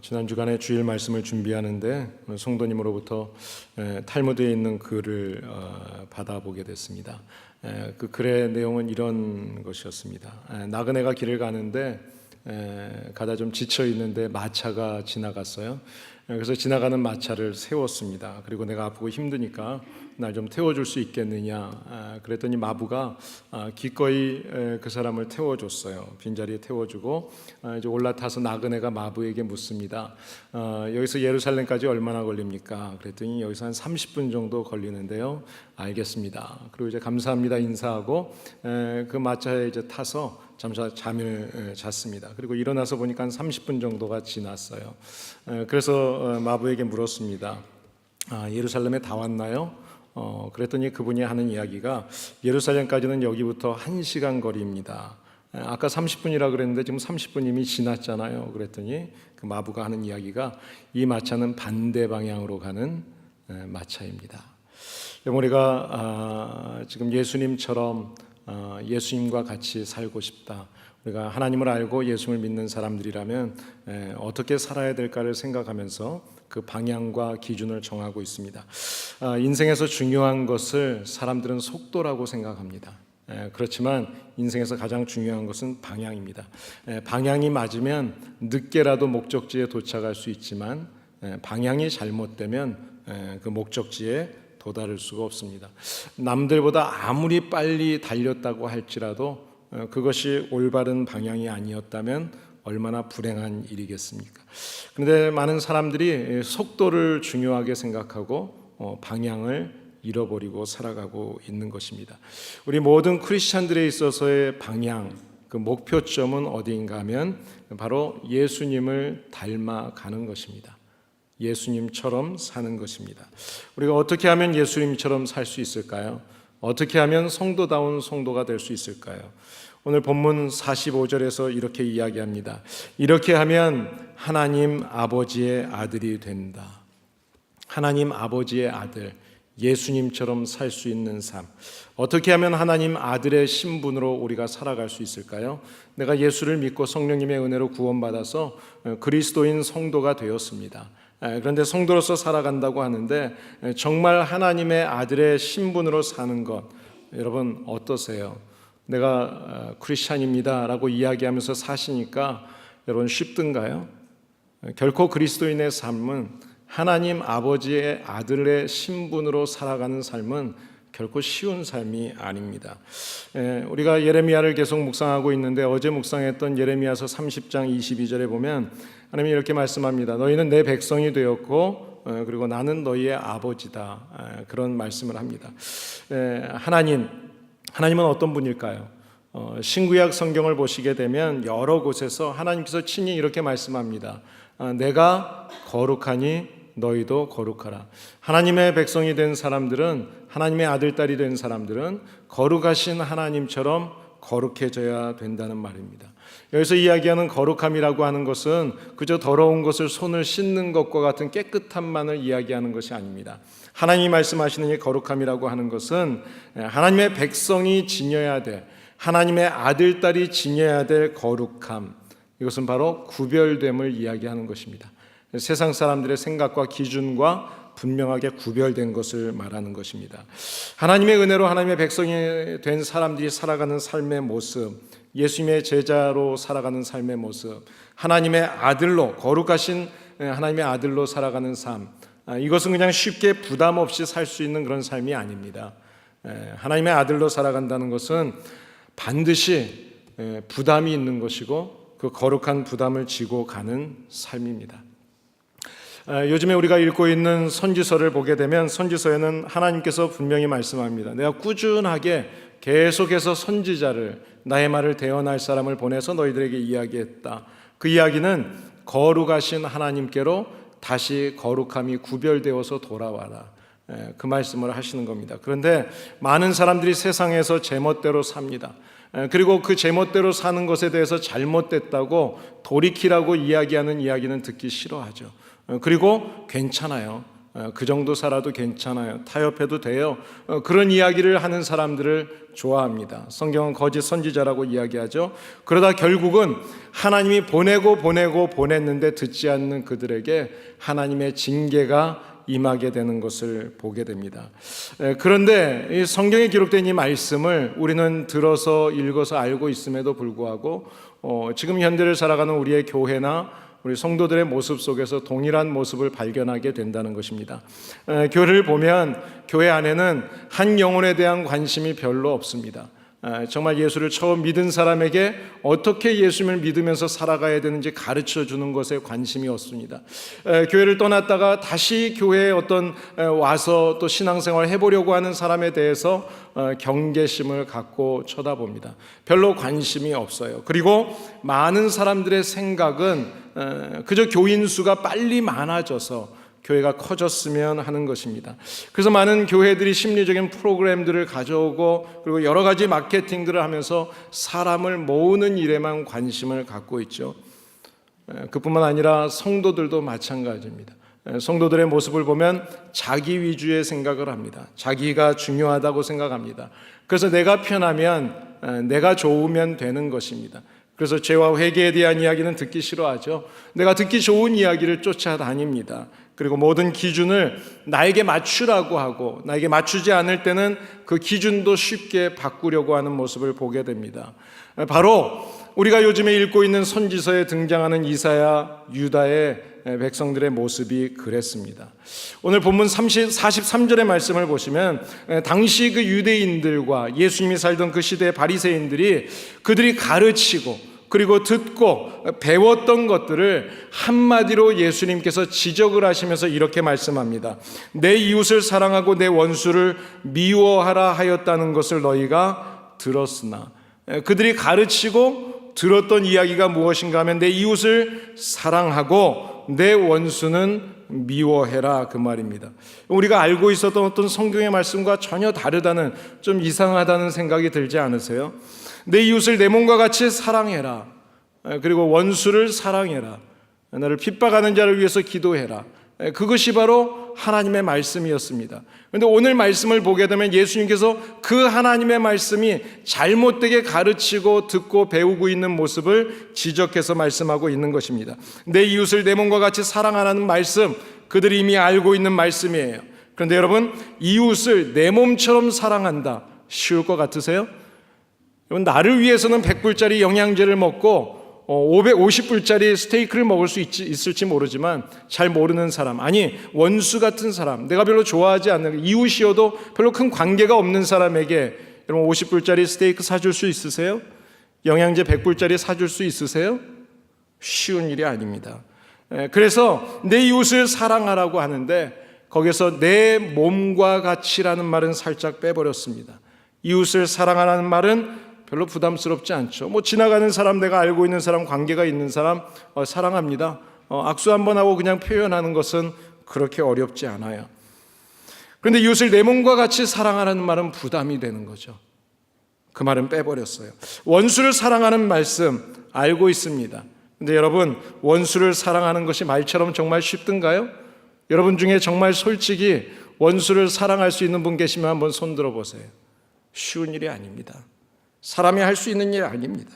지난 주간에 주일 말씀을 준비하는데 오늘 성도님으로부터 탈무드에 있는 글을 받아보게 됐습니다. 그 글의 내용은 이런 것이었습니다. 나그네가 길을 가는데 가다 좀 지쳐 있는데 마차가 지나갔어요. 그래서 지나가는 마차를 세웠습니다. 그리고 내가 아프고 힘드니까 날 좀 태워줄 수 있겠느냐. 그랬더니 마부가 기꺼이 그 사람을 태워줬어요. 빈자리에 태워주고 이제 올라타서 나그네가 마부에게 묻습니다. 여기서 예루살렘까지 얼마나 걸립니까? 그랬더니 여기서 한 30분 정도 걸리는데요. 알겠습니다. 그리고 이제 감사합니다 인사하고 그 마차에 이제 타서 잠을 잤습니다. 그리고 일어나서 보니까 한 30분 정도가 지났어요. 그래서 마부에게 물었습니다. 예루살렘에 다 왔나요? 그랬더니 그분이 하는 이야기가 예루살렘까지는 여기부터 1시간 거리입니다. 아까 30분이라 그랬는데 지금 30분 이미 지났잖아요. 그랬더니 그 마부가 하는 이야기가 이 마차는 반대 방향으로 가는 마차입니다. 우리가 지금 예수님처럼 예수님과 같이 살고 싶다. 우리가 하나님을 알고 예수님을 믿는 사람들이라면 어떻게 살아야 될까를 생각하면서 그 방향과 기준을 정하고 있습니다. 인생에서 중요한 것을 사람들은 속도라고 생각합니다. 그렇지만 인생에서 가장 중요한 것은 방향입니다. 방향이 맞으면 늦게라도 목적지에 도착할 수 있지만 방향이 잘못되면 그 목적지에 도달할 수가 없습니다. 남들보다 아무리 빨리 달렸다고 할지라도 그것이 올바른 방향이 아니었다면 얼마나 불행한 일이겠습니까? 그런데 많은 사람들이 속도를 중요하게 생각하고 방향을 잃어버리고 살아가고 있는 것입니다. 우리 모든 크리스찬들에 있어서의 방향, 그 목표점은 어디인가 하면 바로 예수님을 닮아가는 것입니다. 예수님처럼 사는 것입니다. 우리가 어떻게 하면 예수님처럼 살 수 있을까요? 어떻게 하면 성도다운 성도가 될 수 있을까요? 오늘 본문 45절에서 이렇게 이야기합니다. 이렇게 하면 하나님 아버지의 아들이 된다. 하나님 아버지의 아들, 예수님처럼 살 수 있는 삶. 어떻게 하면 하나님 아들의 신분으로 우리가 살아갈 수 있을까요? 내가 예수를 믿고 성령님의 은혜로 구원받아서 그리스도인 성도가 되었습니다. 그런데 성도로서 살아간다고 하는데 정말 하나님의 아들의 신분으로 사는 것, 여러분 어떠세요? 내가 크리스찬입니다 라고 이야기하면서 사시니까 여러분 쉽든가요? 결코 그리스도인의 삶은 하나님 아버지의 아들의 신분으로 살아가는 삶은 결코 쉬운 삶이 아닙니다. 우리가 예레미야를 계속 묵상하고 있는데 어제 묵상했던 예레미야서 30장 22절에 보면 하나님이 이렇게 말씀합니다. 너희는 내 백성이 되었고 그리고 나는 너희의 아버지다. 그런 말씀을 합니다. 하나님은 어떤 분일까요? 신구약 성경을 보시게 되면 여러 곳에서 하나님께서 친히 이렇게 말씀합니다. 내가 거룩하니 너희도 거룩하라. 하나님의 백성이 된 사람들은, 하나님의 아들, 딸이 된 사람들은 거룩하신 하나님처럼 거룩해져야 된다는 말입니다. 여기서 이야기하는 거룩함이라고 하는 것은 그저 더러운 것을 손을 씻는 것과 같은 깨끗함만을 이야기하는 것이 아닙니다. 하나님이 말씀하시는 이 거룩함이라고 하는 것은 하나님의 백성이 지녀야 될, 하나님의 아들, 딸이 지녀야 될 거룩함, 이것은 바로 구별됨을 이야기하는 것입니다. 세상 사람들의 생각과 기준과 분명하게 구별된 것을 말하는 것입니다. 하나님의 은혜로 하나님의 백성이 된 사람들이 살아가는 삶의 모습, 예수님의 제자로 살아가는 삶의 모습, 하나님의 아들로, 거룩하신 하나님의 아들로 살아가는 삶, 이것은 그냥 쉽게 부담 없이 살 수 있는 그런 삶이 아닙니다. 하나님의 아들로 살아간다는 것은 반드시 부담이 있는 것이고 그 거룩한 부담을 지고 가는 삶입니다. 요즘에 우리가 읽고 있는 선지서를 보게 되면 선지서에는 하나님께서 분명히 말씀합니다. 내가 꾸준하게 계속해서 선지자를, 나의 말을 대언할 사람을 보내서 너희들에게 이야기했다. 그 이야기는 거룩하신 하나님께로 다시 거룩함이 구별되어서 돌아와라. 그 말씀을 하시는 겁니다. 그런데 많은 사람들이 세상에서 제멋대로 삽니다. 그리고 그 제멋대로 사는 것에 대해서 잘못됐다고 돌이키라고 이야기하는 이야기는 듣기 싫어하죠. 그리고 괜찮아요. 그 정도 살아도 괜찮아요. 타협해도 돼요. 그런 이야기를 하는 사람들을 좋아합니다. 성경은 거짓 선지자라고 이야기하죠. 그러다 결국은 하나님이 보냈는데 듣지 않는 그들에게 하나님의 징계가 임하게 되는 것을 보게 됩니다. 그런데 이 성경에 기록된 이 말씀을 우리는 들어서 읽어서 알고 있음에도 불구하고 지금 현대를 살아가는 우리의 교회나 우리 성도들의 모습 속에서 동일한 모습을 발견하게 된다는 것입니다. 교회를 보면 교회 안에는 한 영혼에 대한 관심이 별로 없습니다. 정말 예수를 처음 믿은 사람에게 어떻게 예수님을 믿으면서 살아가야 되는지 가르쳐 주는 것에 관심이 없습니다. 교회를 떠났다가 다시 교회에 와서 또 신앙생활을 해보려고 하는 사람에 대해서 경계심을 갖고 쳐다봅니다. 별로 관심이 없어요. 그리고 많은 사람들의 생각은 그저 교인 수가 빨리 많아져서 교회가 커졌으면 하는 것입니다. 그래서 많은 교회들이 심리적인 프로그램들을 가져오고 그리고 여러 가지 마케팅들을 하면서 사람을 모으는 일에만 관심을 갖고 있죠. 그뿐만 아니라 성도들도 마찬가지입니다. 성도들의 모습을 보면 자기 위주의 생각을 합니다. 자기가 중요하다고 생각합니다. 그래서 내가 편하면 내가 좋으면 되는 것입니다. 그래서 죄와 회개에 대한 이야기는 듣기 싫어하죠. 내가 듣기 좋은 이야기를 쫓아다닙니다. 그리고 모든 기준을 나에게 맞추라고 하고 나에게 맞추지 않을 때는 그 기준도 쉽게 바꾸려고 하는 모습을 보게 됩니다. 바로 우리가 요즘에 읽고 있는 선지서에 등장하는 이사야, 유다의 백성들의 모습이 그랬습니다. 오늘 본문 43절의 말씀을 보시면 당시 그 유대인들과 예수님이 살던 그 시대의 바리새인들이 그들이 가르치고 그리고 듣고 배웠던 것들을 한마디로 예수님께서 지적을 하시면서 이렇게 말씀합니다. 내 이웃을 사랑하고 내 원수를 미워하라 하였다는 것을 너희가 들었으나, 그들이 가르치고 들었던 이야기가 무엇인가 하면 내 이웃을 사랑하고 내 원수는 미워해라, 그 말입니다. 우리가 알고 있었던 어떤 성경의 말씀과 전혀 다르다는, 좀 이상하다는 생각이 들지 않으세요? 내 이웃을 내 몸과 같이 사랑해라. 그리고 원수를 사랑해라. 나를 핍박하는 자를 위해서 기도해라. 그것이 바로 하나님의 말씀이었습니다. 그런데 오늘 말씀을 보게 되면 예수님께서 그 하나님의 말씀이 잘못되게 가르치고 듣고 배우고 있는 모습을 지적해서 말씀하고 있는 것입니다. 내 이웃을 내 몸과 같이 사랑하라는 말씀, 그들이 이미 알고 있는 말씀이에요. 그런데 여러분, 이웃을 내 몸처럼 사랑한다, 쉬울 것 같으세요? 나를 위해서는 100불짜리 영양제를 먹고 550불짜리 스테이크를 먹을 수 있을지 모르지만 잘 모르는 사람, 아니 원수 같은 사람, 내가 별로 좋아하지 않는 이웃이어도 별로 큰 관계가 없는 사람에게 여러분 50불짜리 스테이크 사줄 수 있으세요? 영양제 100불짜리 사줄 수 있으세요? 쉬운 일이 아닙니다. 그래서 내 이웃을 사랑하라고 하는데 거기서 내 몸과 같이라는 말은 살짝 빼버렸습니다. 이웃을 사랑하라는 말은 별로 부담스럽지 않죠. 지나가는 사람, 내가 알고 있는 사람, 관계가 있는 사람 사랑합니다. 악수 한번 하고 그냥 표현하는 것은 그렇게 어렵지 않아요. 그런데 이웃을 내 몸과 같이 사랑하라는 말은 부담이 되는 거죠. 그 말은 빼버렸어요. 원수를 사랑하는 말씀 알고 있습니다. 근데 여러분, 원수를 사랑하는 것이 말처럼 정말 쉽던가요? 여러분 중에 정말 솔직히 원수를 사랑할 수 있는 분 계시면 한번 손 들어보세요. 쉬운 일이 아닙니다. 사람이 할 수 있는 일 아닙니다.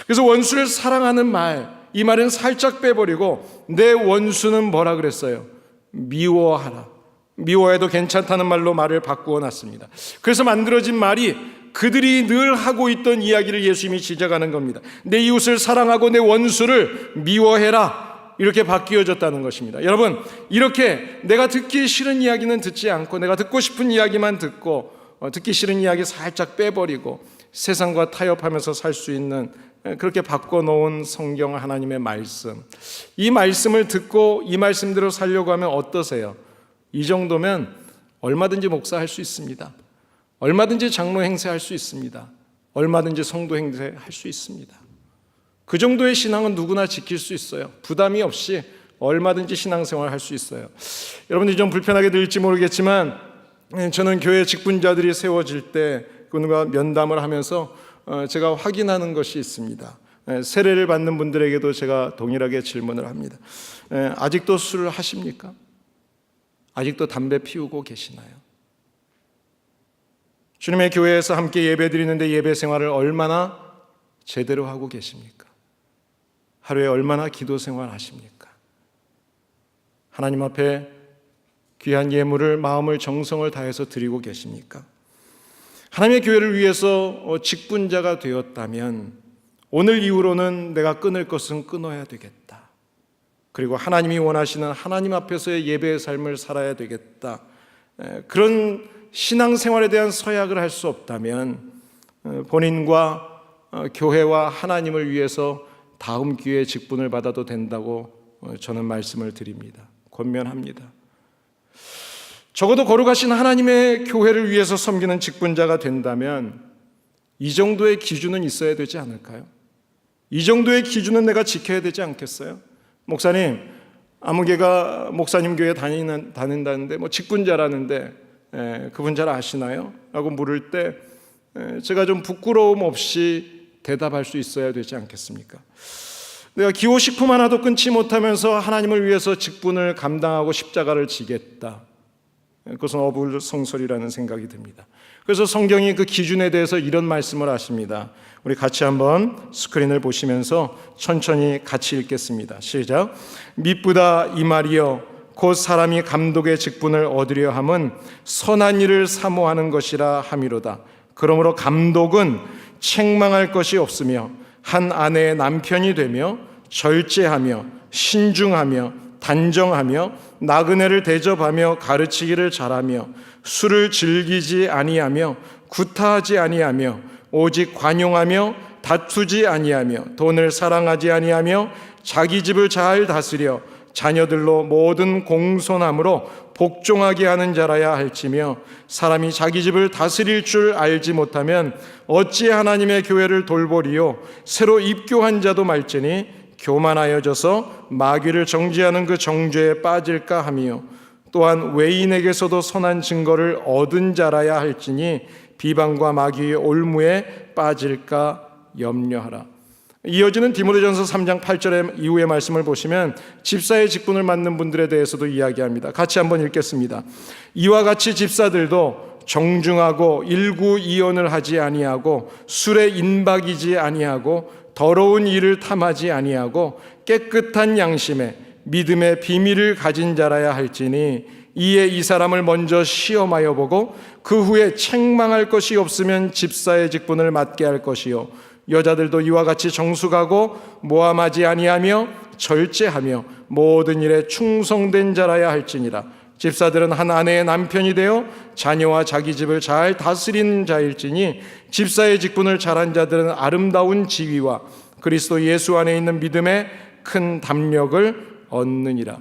그래서 원수를 사랑하는 말, 이 말은 살짝 빼버리고 내 원수는 뭐라 그랬어요? 미워하라. 미워해도 괜찮다는 말로 말을 바꾸어 놨습니다. 그래서 만들어진 말이 그들이 늘 하고 있던 이야기를 예수님이 지적하는 겁니다. 내 이웃을 사랑하고 내 원수를 미워해라, 이렇게 바뀌어졌다는 것입니다. 여러분, 이렇게 내가 듣기 싫은 이야기는 듣지 않고 내가 듣고 싶은 이야기만 듣고 듣기 싫은 이야기 살짝 빼버리고 세상과 타협하면서 살 수 있는, 그렇게 바꿔놓은 성경 하나님의 말씀, 이 말씀을 듣고 이 말씀대로 살려고 하면 어떠세요? 이 정도면 얼마든지 목사할 수 있습니다. 얼마든지 장로 행세할 수 있습니다. 얼마든지 성도 행세할 수 있습니다. 그 정도의 신앙은 누구나 지킬 수 있어요. 부담이 없이 얼마든지 신앙생활 할 수 있어요. 여러분들이 좀 불편하게 들릴지 모르겠지만 저는 교회 직분자들이 세워질 때 그분과 면담을 하면서 제가 확인하는 것이 있습니다. 세례를 받는 분들에게도 제가 동일하게 질문을 합니다. 아직도 술을 하십니까? 아직도 담배 피우고 계시나요? 주님의 교회에서 함께 예배드리는데 예배 생활을 얼마나 제대로 하고 계십니까? 하루에 얼마나 기도 생활 하십니까? 하나님 앞에 귀한 예물을 마음을 정성을 다해서 드리고 계십니까? 하나님의 교회를 위해서 직분자가 되었다면 오늘 이후로는 내가 끊을 것은 끊어야 되겠다. 그리고 하나님이 원하시는 하나님 앞에서의 예배의 삶을 살아야 되겠다. 그런 신앙생활에 대한 서약을 할 수 없다면 본인과 교회와 하나님을 위해서 다음 기회에 직분을 받아도 된다고 저는 말씀을 드립니다. 권면합니다. 적어도 거룩하신 하나님의 교회를 위해서 섬기는 직분자가 된다면 이 정도의 기준은 있어야 되지 않을까요? 이 정도의 기준은 내가 지켜야 되지 않겠어요? 목사님, 아무개가 목사님 교회 다닌다는데 직분자라는데 그분 잘 아시나요? 라고 물을 때 제가 좀 부끄러움 없이 대답할 수 있어야 되지 않겠습니까? 내가 기호식품 하나도 끊지 못하면서 하나님을 위해서 직분을 감당하고 십자가를 지겠다. 그것은 어불성설이라는 생각이 듭니다. 그래서 성경이 그 기준에 대해서 이런 말씀을 하십니다. 우리 같이 한번 스크린을 보시면서 천천히 같이 읽겠습니다. 시작. 미쁘다 이 말이여 곧 사람이 감독의 직분을 얻으려 함은 선한 일을 사모하는 것이라 함이로다. 그러므로 감독은 책망할 것이 없으며 한 아내의 남편이 되며 절제하며 신중하며 단정하며 나그네를 대접하며 가르치기를 잘하며 술을 즐기지 아니하며 구타하지 아니하며 오직 관용하며 다투지 아니하며 돈을 사랑하지 아니하며 자기 집을 잘 다스려 자녀들로 모든 공손함으로 복종하게 하는 자라야 할지며 사람이 자기 집을 다스릴 줄 알지 못하면 어찌 하나님의 교회를 돌보리요. 새로 입교한 자도 말지니 교만하여져서 마귀를 정죄하는 그 정죄에 빠질까 하며 또한 외인에게서도 선한 증거를 얻은 자라야 할지니 비방과 마귀의 올무에 빠질까 염려하라. 이어지는 디모데전서 3장 8절의 이후의 말씀을 보시면 집사의 직분을 맡는 분들에 대해서도 이야기합니다. 같이 한번 읽겠습니다. 이와 같이 집사들도 정중하고 일구이언을 하지 아니하고 술에 인박이지 아니하고 더러운 일을 탐하지 아니하고 깨끗한 양심에 믿음의 비밀을 가진 자라야 할지니 이에 이 사람을 먼저 시험하여 보고 그 후에 책망할 것이 없으면 집사의 직분을 맡게 할 것이요 여자들도 이와 같이 정숙하고 모함하지 아니하며 절제하며 모든 일에 충성된 자라야 할지니라. 집사들은 한 아내의 남편이 되어 자녀와 자기 집을 잘 다스리는 자일지니 집사의 직분을 잘한 자들은 아름다운 지위와 그리스도 예수 안에 있는 믿음의 큰 담력을 얻느니라.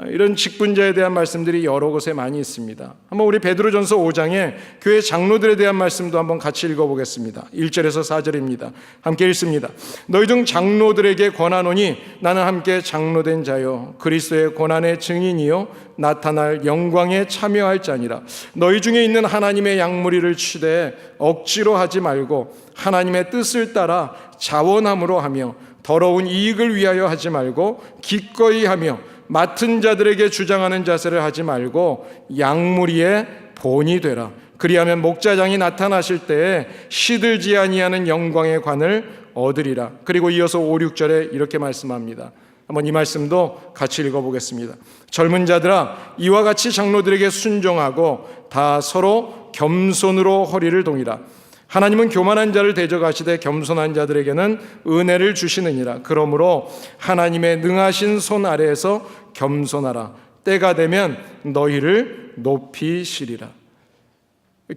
이런 직분자에 대한 말씀들이 여러 곳에 많이 있습니다. 한번 우리 베드로전서 5장에 교회 장로들에 대한 말씀도 한번 같이 읽어보겠습니다. 1절에서 4절입니다. 함께 읽습니다. 너희 중 장로들에게 권하노니 나는 함께 장로된 자요 그리스도의 고난의 증인이요 나타날 영광에 참여할 자니라. 너희 중에 있는 하나님의 양무리를 취대 억지로 하지 말고 하나님의 뜻을 따라 자원함으로 하며 더러운 이익을 위하여 하지 말고 기꺼이 하며 맡은 자들에게 주장하는 자세를 하지 말고 양무리의 본이 되라. 그리하면 목자장이 나타나실 때에 시들지 아니하는 영광의 관을 얻으리라. 그리고 이어서 5, 6절에 이렇게 말씀합니다. 한번 이 말씀도 같이 읽어보겠습니다. 젊은 자들아 이와 같이 장로들에게 순종하고 다 서로 겸손으로 허리를 동이라. 하나님은 교만한 자를 대적하시되 겸손한 자들에게는 은혜를 주시느니라. 그러므로 하나님의 능하신 손 아래에서 겸손하라. 때가 되면 너희를 높이시리라.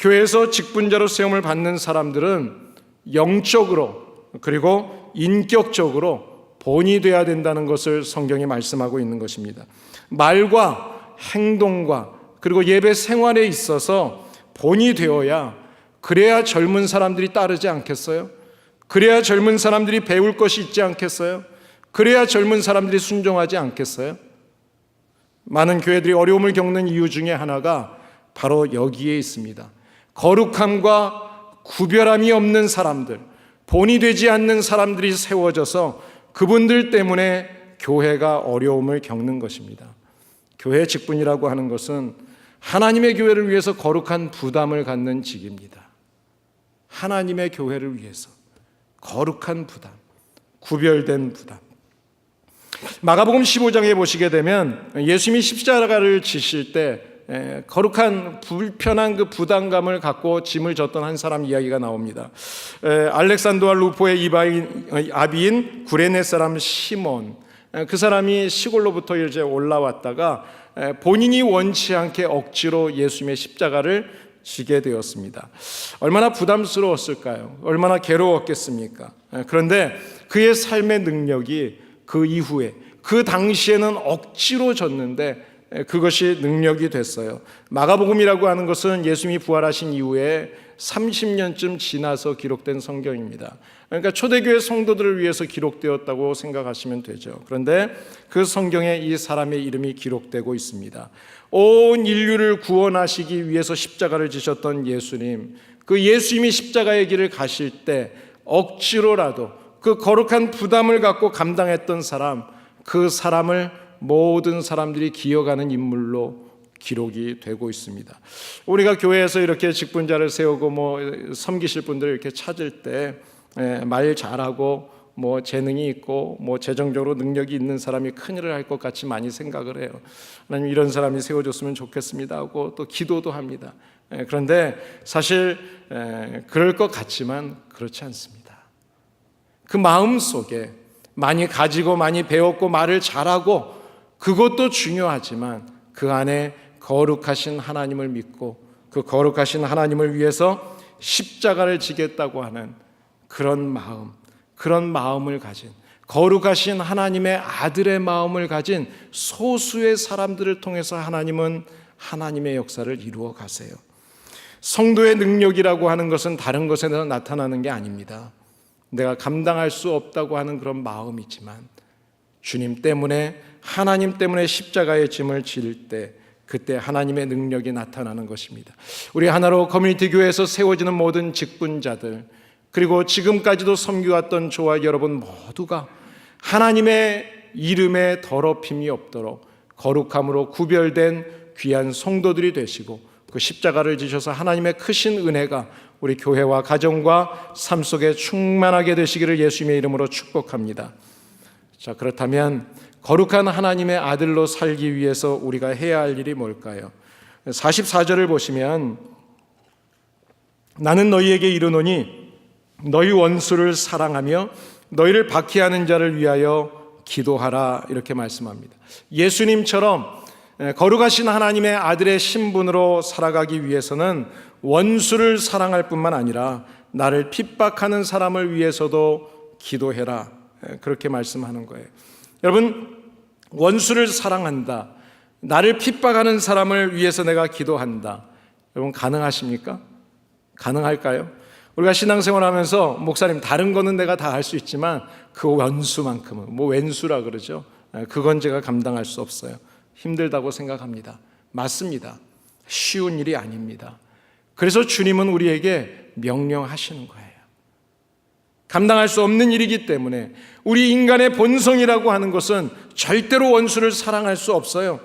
교회에서 직분자로 세움을 받는 사람들은 영적으로 그리고 인격적으로 본이 되어야 된다는 것을 성경이 말씀하고 있는 것입니다. 말과 행동과 그리고 예배 생활에 있어서 본이 되어야 그래야 젊은 사람들이 따르지 않겠어요? 그래야 젊은 사람들이 배울 것이 있지 않겠어요? 그래야 젊은 사람들이 순종하지 않겠어요? 많은 교회들이 어려움을 겪는 이유 중에 하나가 바로 여기에 있습니다. 거룩함과 구별함이 없는 사람들, 본이 되지 않는 사람들이 세워져서 그분들 때문에 교회가 어려움을 겪는 것입니다. 교회 직분이라고 하는 것은 하나님의 교회를 위해서 거룩한 부담을 갖는 직입니다. 하나님의 교회를 위해서 거룩한 부담, 구별된 부담. 마가복음 15장에 보시게 되면 예수님이 십자가를 지실 때 거룩한 불편한 그 부담감을 갖고 짐을 졌던 한 사람 이야기가 나옵니다. 알렉산더와 루포의 아비인 구레네 사람 시몬, 그 사람이 시골로부터 이제 올라왔다가 본인이 원치 않게 억지로 예수님의 십자가를 지게 되었습니다. 얼마나 부담스러웠을까요? 얼마나 괴로웠겠습니까? 그런데 그의 삶의 능력이 그 이후에, 그 당시에는 억지로 졌는데 그것이 능력이 됐어요. 마가복음이라고 하는 것은 예수님이 부활하신 이후에 30년쯤 지나서 기록된 성경입니다. 그러니까 초대교회 성도들을 위해서 기록되었다고 생각하시면 되죠. 그런데 그 성경에 이 사람의 이름이 기록되고 있습니다. 온 인류를 구원하시기 위해서 십자가를 지셨던 예수님, 그 예수님이 십자가의 길을 가실 때 억지로라도 그 거룩한 부담을 갖고 감당했던 사람, 그 사람을 모든 사람들이 기억하는 인물로 기록이 되고 있습니다. 우리가 교회에서 이렇게 직분자를 세우고 섬기실 분들을 이렇게 찾을 때 말 잘하고 재능이 있고 재정적으로 능력이 있는 사람이 큰일을 할 것 같이 많이 생각을 해요. 하나님, 이런 사람이 세워줬으면 좋겠습니다 하고 또 기도도 합니다. 그런데 사실 그럴 것 같지만 그렇지 않습니다. 그 마음 속에 많이 가지고 많이 배웠고 말을 잘하고 그것도 중요하지만 그 안에 거룩하신 하나님을 믿고 그 거룩하신 하나님을 위해서 십자가를 지겠다고 하는 그런 마음을 가진, 거룩하신 하나님의 아들의 마음을 가진 소수의 사람들을 통해서 하나님은 하나님의 역사를 이루어 가세요. 성도의 능력이라고 하는 것은 다른 것에서 나타나는 게 아닙니다. 내가 감당할 수 없다고 하는 그런 마음이지만 주님 때문에, 하나님 때문에 십자가의 짐을 질 때 그때 하나님의 능력이 나타나는 것입니다. 우리 하나로 커뮤니티 교회에서 세워지는 모든 직분자들, 그리고 지금까지도 섬겨왔던 저와 여러분 모두가 하나님의 이름에 더럽힘이 없도록 거룩함으로 구별된 귀한 성도들이 되시고 그 십자가를 지셔서 하나님의 크신 은혜가 우리 교회와 가정과 삶 속에 충만하게 되시기를 예수님의 이름으로 축복합니다. 자, 그렇다면 거룩한 하나님의 아들로 살기 위해서 우리가 해야 할 일이 뭘까요? 44절을 보시면 나는 너희에게 이르노니 너희 원수를 사랑하며 너희를 박해하는 자를 위하여 기도하라, 이렇게 말씀합니다. 예수님처럼 거룩하신 하나님의 아들의 신분으로 살아가기 위해서는 원수를 사랑할 뿐만 아니라 나를 핍박하는 사람을 위해서도 기도해라, 그렇게 말씀하는 거예요. 여러분, 원수를 사랑한다, 나를 핍박하는 사람을 위해서 내가 기도한다, 여러분 가능하십니까? 가능할까요? 우리가 신앙생활하면서 목사님 다른 거는 내가 다 할 수 있지만 그 원수만큼은, 왼수라 그러죠, 그건 제가 감당할 수 없어요. 힘들다고 생각합니다. 맞습니다. 쉬운 일이 아닙니다. 그래서 주님은 우리에게 명령하시는 거예요. 감당할 수 없는 일이기 때문에 우리 인간의 본성이라고 하는 것은 절대로 원수를 사랑할 수 없어요.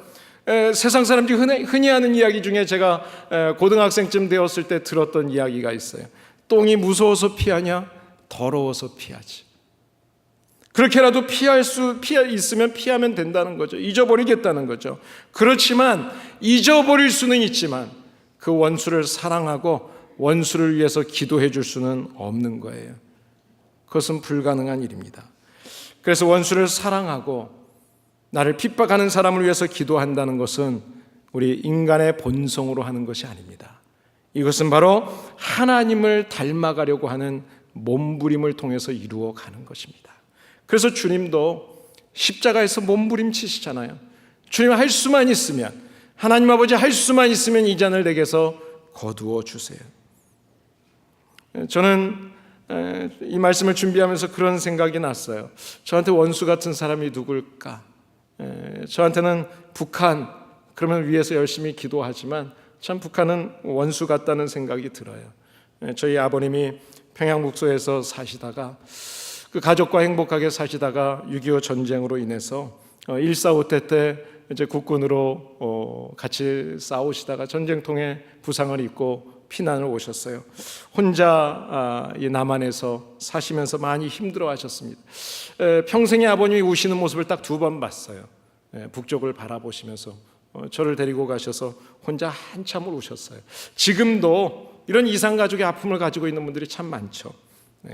세상 사람들이 흔히 하는 이야기 중에 제가 고등학생쯤 되었을 때 들었던 이야기가 있어요. 똥이 무서워서 피하냐? 더러워서 피하지. 그렇게라도 있으면 피하면 된다는 거죠. 잊어버리겠다는 거죠. 그렇지만 잊어버릴 수는 있지만 그 원수를 사랑하고 원수를 위해서 기도해 줄 수는 없는 거예요. 그것은 불가능한 일입니다. 그래서 원수를 사랑하고 나를 핍박하는 사람을 위해서 기도한다는 것은 우리 인간의 본성으로 하는 것이 아닙니다. 이것은 바로 하나님을 닮아가려고 하는 몸부림을 통해서 이루어가는 것입니다. 그래서 주님도 십자가에서 몸부림치시잖아요. 주님, 할 수만 있으면, 하나님 아버지 할 수만 있으면 이 잔을 내게서 거두어 주세요. 저는 이 말씀을 준비하면서 그런 생각이 났어요. 저한테 원수 같은 사람이 누굴까? 저한테는 북한, 그러면 위해서 열심히 기도하지만 참 북한은 원수 같다는 생각이 들어요. 저희 아버님이 평양북소에서 사시다가 그 가족과 행복하게 사시다가 6.25 전쟁으로 인해서 1.4 5태 때 이제 국군으로 같이 싸우시다가 전쟁통에 부상을 입고 피난을 오셨어요. 혼자 이 남한에서 사시면서 많이 힘들어하셨습니다. 평생에 아버님이 우시는 모습을 딱 2번 봤어요. 북쪽을 바라보시면서 저를 데리고 가셔서 혼자 한참을 우셨어요. 지금도 이런 이산가족의 아픔을 가지고 있는 분들이 참 많죠.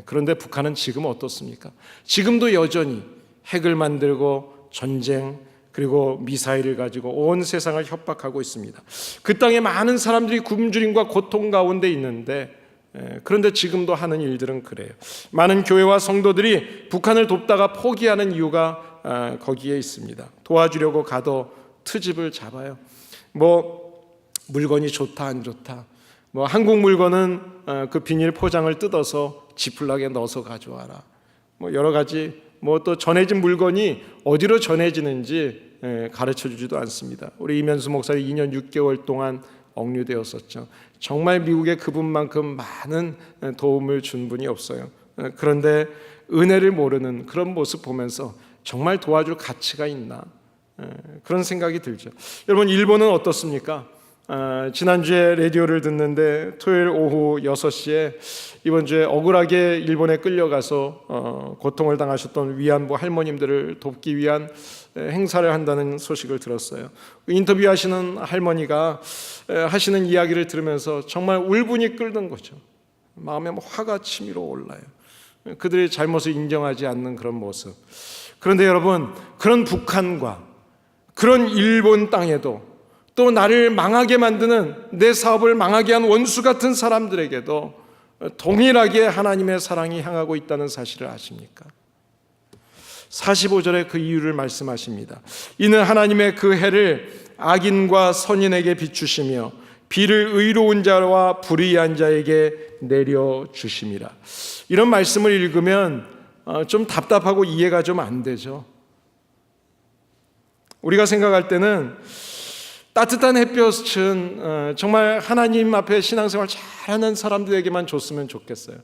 그런데 북한은 지금 어떻습니까? 지금도 여전히 핵을 만들고 전쟁 그리고 미사일을 가지고 온 세상을 협박하고 있습니다. 그 땅에 많은 사람들이 굶주림과 고통 가운데 있는데, 그런데 지금도 하는 일들은 그래요. 많은 교회와 성도들이 북한을 돕다가 포기하는 이유가 거기에 있습니다. 도와주려고 가도 트집을 잡아요. 물건이 좋다 안 좋다, 한국 물건은 그 비닐 포장을 뜯어서 지플락에 넣어서 가져와라, 여러 가지 또 전해진 물건이 어디로 전해지는지 가르쳐주지도 않습니다. 우리 이면수 목사님 2년 6개월 동안 억류되었었죠. 정말 미국에 그분만큼 많은 도움을 준 분이 없어요. 그런데 은혜를 모르는 그런 모습 보면서 정말 도와줄 가치가 있나, 그런 생각이 들죠. 여러분, 일본은 어떻습니까? 지난주에 라디오를 듣는데 토요일 오후 6시에 이번 주에 억울하게 일본에 끌려가서 고통을 당하셨던 위안부 할머님들을 돕기 위한 행사를 한다는 소식을 들었어요. 인터뷰하시는 할머니가 하시는 이야기를 들으면서 정말 울분이 끓는 거죠. 마음에 화가 치밀어 올라요. 그들의 잘못을 인정하지 않는 그런 모습. 그런데 여러분, 그런 북한과 그런 일본 땅에도 또 나를 망하게 만드는, 내 사업을 망하게 한 원수 같은 사람들에게도 동일하게 하나님의 사랑이 향하고 있다는 사실을 아십니까? 45절에 그 이유를 말씀하십니다. 이는 하나님의 그 해를 악인과 선인에게 비추시며 비를 의로운 자와 불의한 자에게 내려주심이라. 이런 말씀을 읽으면 좀 답답하고 이해가 좀 안 되죠. 우리가 생각할 때는 따뜻한 햇볕은 정말 하나님 앞에 신앙생활 잘하는 사람들에게만 줬으면 좋겠어요.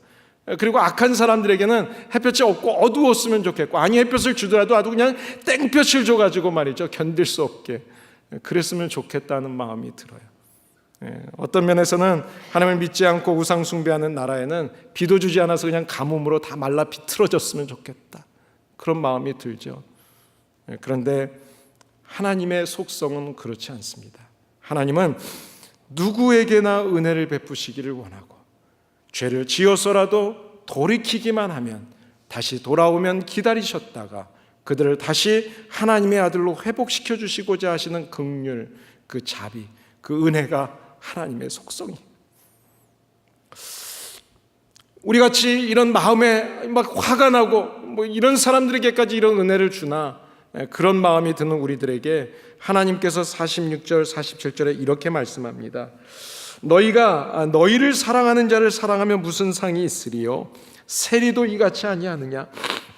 그리고 악한 사람들에게는 햇볕이 없고 어두웠으면 좋겠고, 아니 햇볕을 주더라도 아주 그냥 땡볕을 줘가지고 말이죠, 견딜 수 없게 그랬으면 좋겠다는 마음이 들어요. 어떤 면에서는 하나님을 믿지 않고 우상 숭배하는 나라에는 비도 주지 않아서 그냥 가뭄으로 다 말라 비틀어졌으면 좋겠다, 그런 마음이 들죠. 그런데 하나님의 속성은 그렇지 않습니다. 하나님은 누구에게나 은혜를 베푸시기를 원하고, 죄를 지어서라도 돌이키기만 하면, 다시 돌아오면 기다리셨다가 그들을 다시 하나님의 아들로 회복시켜 주시고자 하시는 긍휼, 그 자비, 그 은혜가 하나님의 속성이. 우리 같이 이런 마음에 막 화가 나고 이런 사람들에게까지 이런 은혜를 주나, 그런 마음이 드는 우리들에게 하나님께서 46절 47절에 이렇게 말씀합니다. 너희가 너희를 사랑하는 자를 사랑하면 무슨 상이 있으리요? 세리도 이같이 아니하느냐?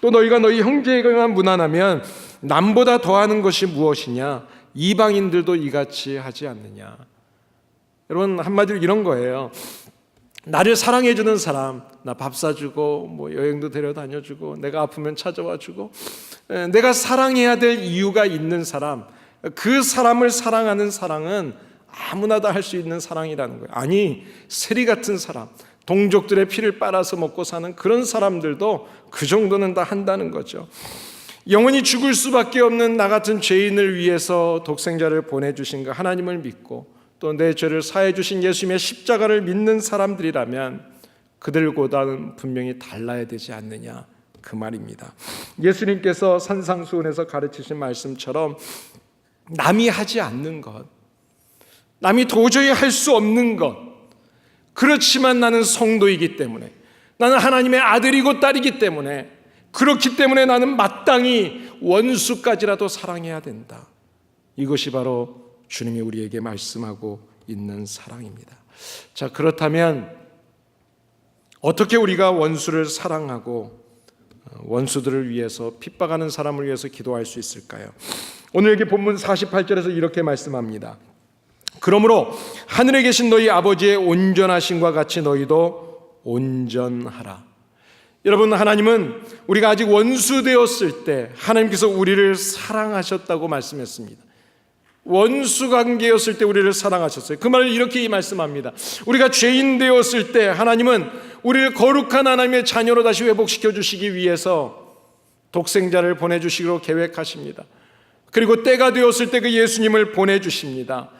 또 너희가 너희 형제에게만 무난하면 남보다 더하는 것이 무엇이냐? 이방인들도 이같이 하지 않느냐? 여러분, 한마디로 이런 거예요. 나를 사랑해주는 사람, 나 밥 사주고 여행도 데려다녀주고 내가 아프면 찾아와주고, 내가 사랑해야 될 이유가 있는 사람, 그 사람을 사랑하는 사랑은 아무나 다 할 수 있는 사랑이라는 거예요. 아니, 세리 같은 사람, 동족들의 피를 빨아서 먹고 사는 그런 사람들도 그 정도는 다 한다는 거죠. 영원히 죽을 수밖에 없는 나 같은 죄인을 위해서 독생자를 보내주신 그 하나님을 믿고 또 내 죄를 사해 주신 예수님의 십자가를 믿는 사람들이라면 그들보다는 분명히 달라야 되지 않느냐, 그 말입니다. 예수님께서 산상수훈에서 가르치신 말씀처럼 남이 하지 않는 것, 남이 도저히 할 수 없는 것, 그렇지만 나는 성도이기 때문에, 나는 하나님의 아들이고 딸이기 때문에, 그렇기 때문에 나는 마땅히 원수까지라도 사랑해야 된다. 이것이 바로 주님이 우리에게 말씀하고 있는 사랑입니다. 자, 그렇다면 어떻게 우리가 원수를 사랑하고 원수들을 위해서, 핍박하는 사람을 위해서 기도할 수 있을까요? 오늘 여기 본문 48절에서 이렇게 말씀합니다. 그러므로 하늘에 계신 너희 아버지의 온전하심과 같이 너희도 온전하라. 여러분, 하나님은 우리가 아직 원수 되었을 때 하나님께서 우리를 사랑하셨다고 말씀했습니다. 원수 관계였을 때 우리를 사랑하셨어요. 그 말을 이렇게 말씀합니다. 우리가 죄인 되었을 때 하나님은 우리를 거룩한 하나님의 자녀로 다시 회복시켜 주시기 위해서 독생자를 보내주시기로 계획하십니다. 그리고 때가 되었을 때 그 예수님을 보내주십니다.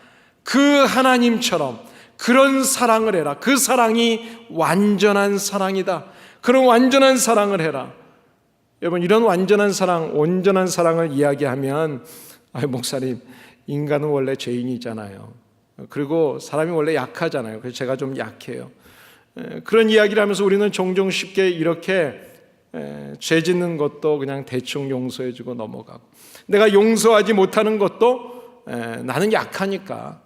그 하나님처럼 그런 사랑을 해라. 그 사랑이 완전한 사랑이다. 그런 완전한 사랑을 해라. 여러분, 이런 완전한 사랑, 온전한 사랑을 이야기하면 목사님, 인간은 원래 죄인이잖아요. 그리고 사람이 원래 약하잖아요. 그래서 제가 좀 약해요. 그런 이야기를 하면서 우리는 종종 쉽게 이렇게 죄 짓는 것도 그냥 대충 용서해주고 넘어가고, 내가 용서하지 못하는 것도 나는 약하니까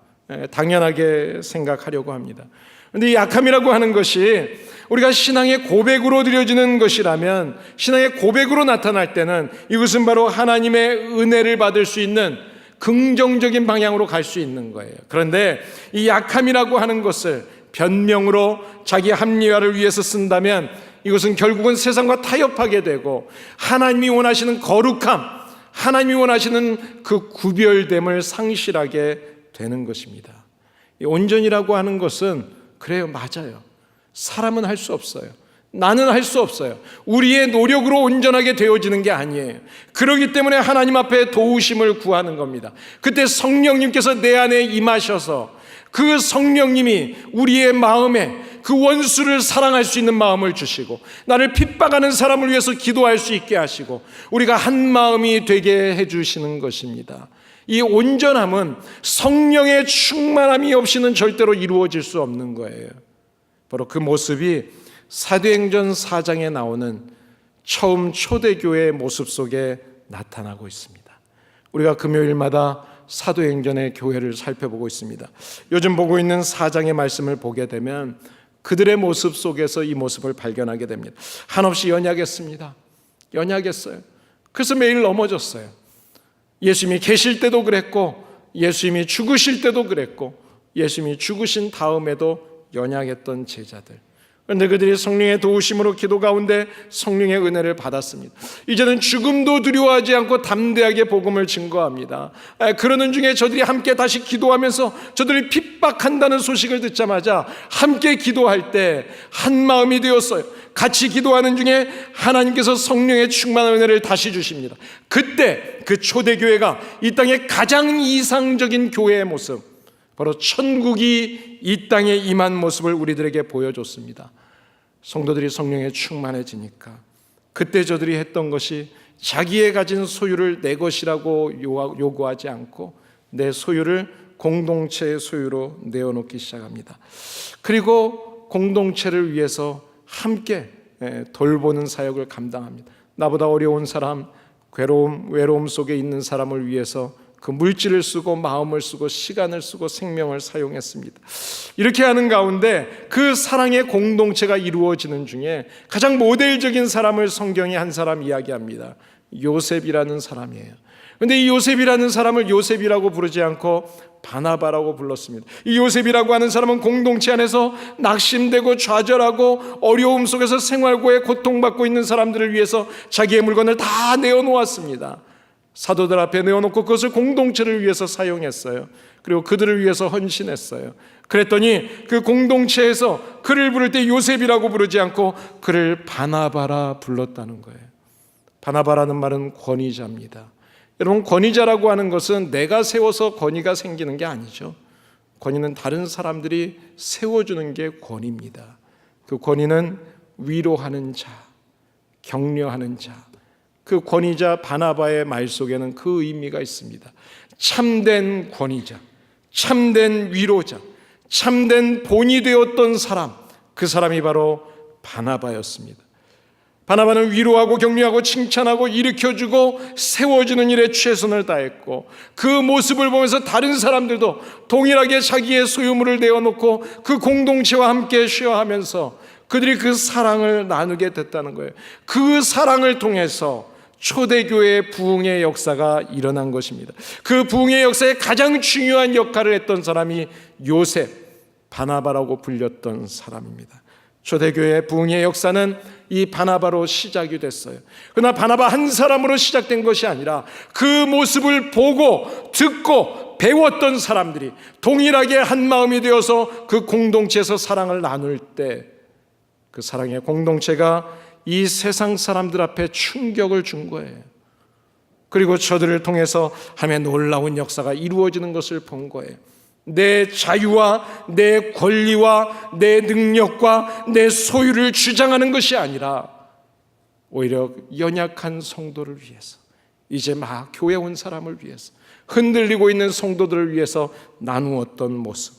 당연하게 생각하려고 합니다. 그런데 이 약함이라고 하는 것이 우리가 신앙의 고백으로 드려지는 것이라면, 신앙의 고백으로 나타날 때는 이것은 바로 하나님의 은혜를 받을 수 있는 긍정적인 방향으로 갈 수 있는 거예요. 그런데 이 약함이라고 하는 것을 변명으로 자기 합리화를 위해서 쓴다면 이것은 결국은 세상과 타협하게 되고, 하나님이 원하시는 거룩함, 하나님이 원하시는 그 구별됨을 상실하게 되는 것입니다. 이 온전이라고 하는 것은 그래요, 맞아요. 사람은 할 수 없어요. 나는 할 수 없어요. 우리의 노력으로 온전하게 되어지는 게 아니에요. 그렇기 때문에 하나님 앞에 도우심을 구하는 겁니다. 그때 성령님께서 내 안에 임하셔서 그 성령님이 우리의 마음에 그 원수를 사랑할 수 있는 마음을 주시고, 나를 핍박하는 사람을 위해서 기도할 수 있게 하시고, 우리가 한 마음이 되게 해주시는 것입니다. 이 온전함은 성령의 충만함이 없이는 절대로 이루어질 수 없는 거예요. 바로 그 모습이 사도행전 4장에 나오는 처음 초대교회의 모습 속에 나타나고 있습니다. 우리가 금요일마다 사도행전의 교회를 살펴보고 있습니다. 요즘 보고 있는 4장의 말씀을 보게 되면 그들의 모습 속에서 이 모습을 발견하게 됩니다. 한없이 연약했습니다. 연약했어요. 그래서 매일 넘어졌어요. 예수님이 계실 때도 그랬고, 예수님이 죽으실 때도 그랬고, 예수님이 죽으신 다음에도 연약했던 제자들. 그런데 그들이 성령의 도우심으로 기도 가운데 성령의 은혜를 받았습니다. 이제는 죽음도 두려워하지 않고 담대하게 복음을 증거합니다. 그러는 중에 저들이 함께 다시 기도하면서 저들이 핍박한다는 소식을 듣자마자 함께 기도할 때 한 마음이 되었어요. 같이 기도하는 중에 하나님께서 성령의 충만한 은혜를 다시 주십니다. 그때 그 초대교회가 이 땅의 가장 이상적인 교회의 모습, 바로 천국이 이 땅에 임한 모습을 우리들에게 보여줬습니다. 성도들이 성령에 충만해지니까 그때 저들이 했던 것이 자기의 가진 소유를 내 것이라고 요구하지 않고 내 소유를 공동체의 소유로 내어놓기 시작합니다. 그리고 공동체를 위해서 함께 돌보는 사역을 감당합니다. 나보다 어려운 사람, 외로움 속에 있는 사람을 위해서 그 물질을 쓰고 마음을 쓰고 시간을 쓰고 생명을 사용했습니다. 이렇게 하는 가운데 그 사랑의 공동체가 이루어지는 중에 가장 모델적인 사람을 성경이 한 사람 이야기합니다. 요셉이라는 사람이에요. 그런데 이 요셉이라는 사람을 요셉이라고 부르지 않고 바나바라고 불렀습니다. 이 요셉이라고 하는 사람은 공동체 안에서 낙심되고 좌절하고 어려움 속에서 생활고에 고통받고 있는 사람들을 위해서 자기의 물건을 다 내어놓았습니다. 사도들 앞에 내어놓고 그것을 공동체를 위해서 사용했어요. 그리고 그들을 위해서 헌신했어요. 그랬더니 그 공동체에서 그를 부를 때 요셉이라고 부르지 않고 그를 바나바라 불렀다는 거예요. 바나바라는 말은 권위자입니다. 여러분, 권위자라고 하는 것은 내가 세워서 권위가 생기는 게 아니죠. 권위는 다른 사람들이 세워주는 게 권위입니다. 그 권위는 위로하는 자, 격려하는 자. 그 권위자 바나바의 말 속에는 그 의미가 있습니다. 참된 권위자, 참된 위로자, 참된 본이 되었던 사람, 그 사람이 바로 바나바였습니다. 바나바는 위로하고 격려하고 칭찬하고 일으켜주고 세워주는 일에 최선을 다했고, 그 모습을 보면서 다른 사람들도 동일하게 자기의 소유물을 내어놓고 그 공동체와 함께 쉐어하면서 그들이 그 사랑을 나누게 됐다는 거예요. 그 사랑을 통해서 초대교회의 부흥의 역사가 일어난 것입니다. 그 부흥의 역사에 가장 중요한 역할을 했던 사람이 요셉, 바나바라고 불렸던 사람입니다. 초대교회의 부흥의 역사는 이 바나바로 시작이 됐어요. 그러나 바나바 한 사람으로 시작된 것이 아니라 그 모습을 보고 듣고 배웠던 사람들이 동일하게 한 마음이 되어서 그 공동체에서 사랑을 나눌 때 그 사랑의 공동체가 이 세상 사람들 앞에 충격을 준 거예요. 그리고 저들을 통해서 하나님의 놀라운 역사가 이루어지는 것을 본 거예요. 내 자유와 내 권리와 내 능력과 내 소유를 주장하는 것이 아니라 오히려 연약한 성도를 위해서, 이제 막 교회 온 사람을 위해서, 흔들리고 있는 성도들을 위해서 나누었던 모습,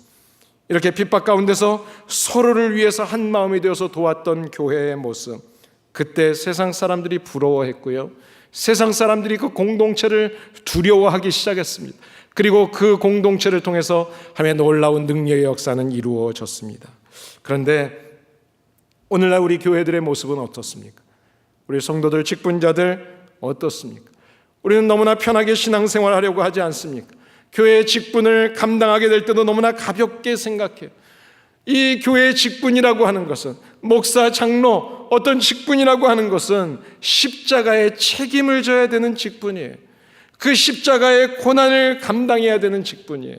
이렇게 핍박 가운데서 서로를 위해서 한 마음이 되어서 도왔던 교회의 모습, 그때 세상 사람들이 부러워했고요, 세상 사람들이 그 공동체를 두려워하기 시작했습니다. 그리고 그 공동체를 통해서 하나님의 놀라운 능력의 역사는 이루어졌습니다. 그런데 오늘날 우리 교회들의 모습은 어떻습니까? 우리 성도들, 직분자들 어떻습니까? 우리는 너무나 편하게 신앙생활 하려고 하지 않습니까? 교회의 직분을 감당하게 될 때도 너무나 가볍게 생각해요. 이 교회의 직분이라고 하는 것은, 목사, 장로, 어떤 직분이라고 하는 것은 십자가의 책임을 져야 되는 직분이에요. 그 십자가의 고난을 감당해야 되는 직분이에요.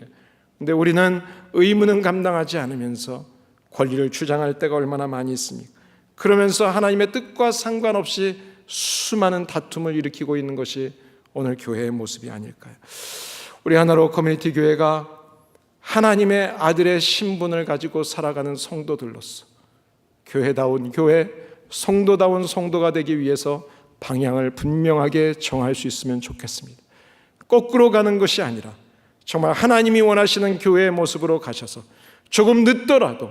그런데 우리는 의무는 감당하지 않으면서 권리를 주장할 때가 얼마나 많이 있습니까? 그러면서 하나님의 뜻과 상관없이 수많은 다툼을 일으키고 있는 것이 오늘 교회의 모습이 아닐까요? 우리 하나로 커뮤니티 교회가 하나님의 아들의 신분을 가지고 살아가는 성도들로서 교회다운 교회, 성도다운 성도가 되기 위해서 방향을 분명하게 정할 수 있으면 좋겠습니다. 거꾸로 가는 것이 아니라 정말 하나님이 원하시는 교회의 모습으로 가셔서 조금 늦더라도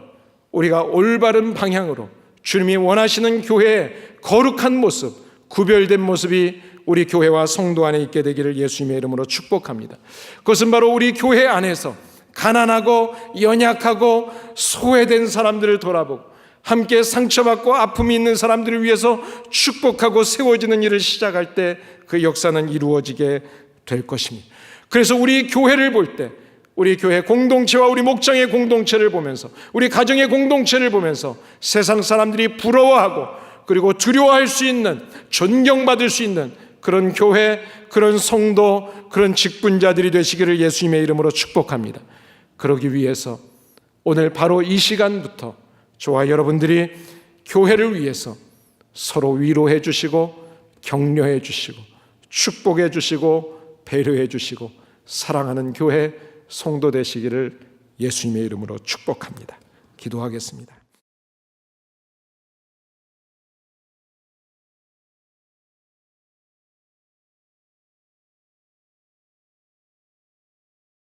우리가 올바른 방향으로 주님이 원하시는 교회의 거룩한 모습, 구별된 모습이 우리 교회와 성도 안에 있게 되기를 예수님의 이름으로 축복합니다. 그것은 바로 우리 교회 안에서 가난하고 연약하고 소외된 사람들을 돌아보고 함께 상처받고 아픔이 있는 사람들을 위해서 축복하고 세워지는 일을 시작할 때 그 역사는 이루어지게 될 것입니다. 그래서 우리 교회를 볼 때, 우리 교회 공동체와 우리 목장의 공동체를 보면서, 우리 가정의 공동체를 보면서 세상 사람들이 부러워하고 그리고 두려워할 수 있는, 존경받을 수 있는 그런 교회, 그런 성도, 그런 직분자들이 되시기를 예수님의 이름으로 축복합니다. 그러기 위해서 오늘 바로 이 시간부터 저와 여러분들이 교회를 위해서 서로 위로해 주시고 격려해 주시고 축복해 주시고 배려해 주시고 사랑하는 교회, 성도 되시기를 예수님의 이름으로 축복합니다. 기도하겠습니다.